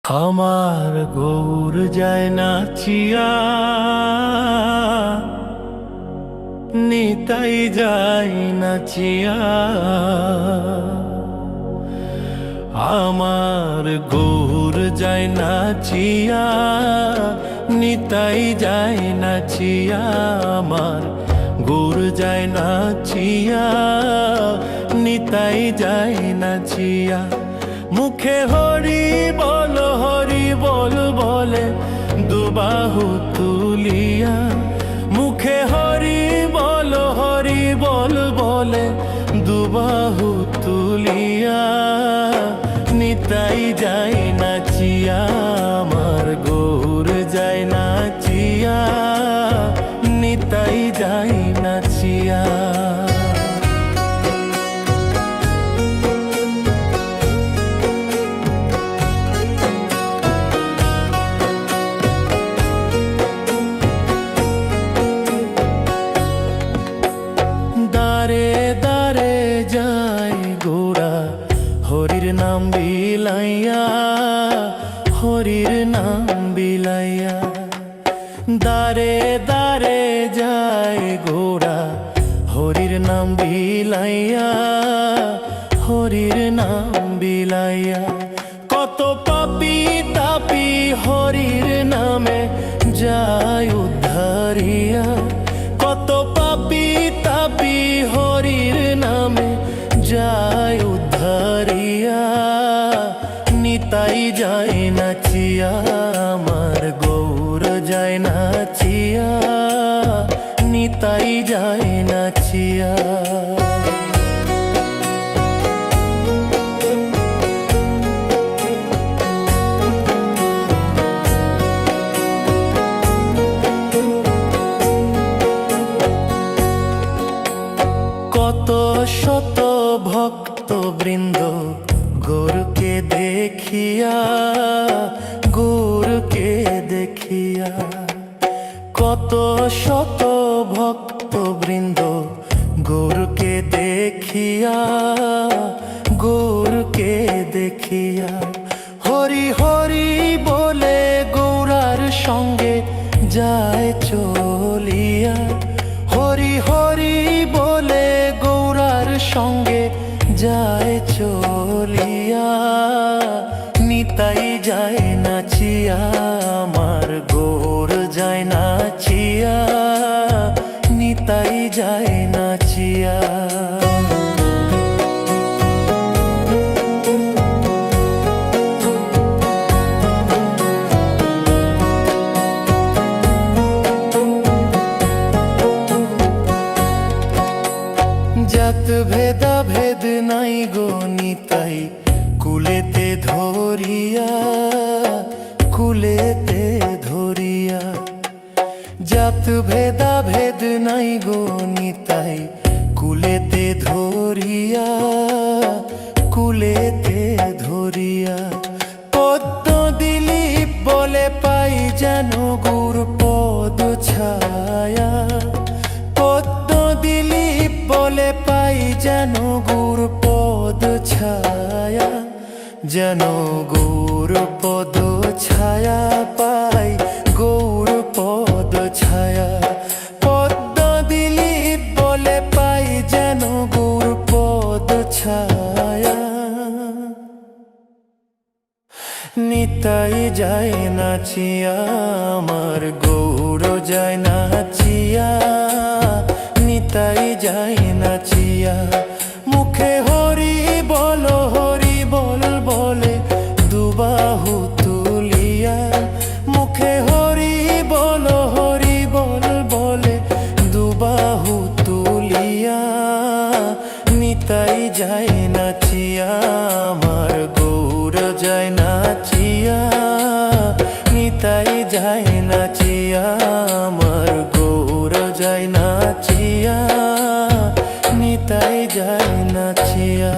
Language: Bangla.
আমার গৌর যায় নাচিয়া, নিতাই যায় নাচিয়া। আমার গৌর যায় নাচিয়া, নিতাই যায় নাচিয়া। আমার গৌর যায় নাচিয়া, নিতাই যায় নাচিয়া। মুখে হরি বল বলে দুবাহু তুলিয়া। মুখে হরি বল বলে দুবাহু তুলিয়া। নিতাই যায় নাচিয়া, আমার গৌর যায় নাচিয়া, নিতাই যায় নাচিয়া। দারে দারে যায় গোরা হরির নাম বিলাইয়া, হরির নাম বিলাইয়া। দারে দারে যায় গোরা হরির নাম বিলাইয়া, হরির নাম বিলাইয়া। কত পাপী তাপী হরির নামে যায় উদ্ধারিয়া। কত পাপী তাপী হরির নামে যায় উদ্ধারিয়া। নিতাই যায় নাচিয়া, আমার গৌর যায় নাচিয়া, নিতাই যায় নাচিয়া। কত শত ভক্ত বৃন্দ গৌরকে দেখিয়া, গৌরকে দেখিয়া। কত শত ভক্ত বৃন্দ গৌরকে দেখিয়া, গৌরকে দেখিয়া। হরি হরি বলে গৌরার সঙ্গে যায় চলিয়া। হরি হরি বলে গৌরার সঙ্গে যায় চলিয়া। নিতাই যায় নাচিয়া, আমার গৌর যায় নাচিয়া, নিতাই যায় নাচিয়া। জাত ভেদা ভেদ নাই গো নিতাই, কুলেতে ধরিয়া, কুলেতে ধরিয়া। জাত ভেদা ভেদ নাই গো নিতাই, কুলেতে ধরিয়া, কুলেতে ধরিয়া। পদ্ম দিলীপ বলে পাই যেন গুর পদ ছায়া। পদ্ম দিলীপ বলে পাই যেন গুর পদ ছায়া। যেন গৌর পদ ছায়া পাই, গৌর পদ ছায়া। পদ্ম দিলীপ বলে পাই যেন গৌর পদ ছায়া। নিতাই যায় নাচিয়া, আমার গৌর যায় নাচিয়া, নিতাই যায় নাচিয়া। মুখে হরি বল বলে দুবাহু তুলিয়া। মুখে হরি বল বলে দুবাহু তুলিয়া। নিতাই যায় নাচিয়া, আমার গৌর যায় নাচিয়া, নিতাই যায় নাচিয়া। আমার গৌর যায় নাচিয়া, নিতাই যায় নাচিয়া।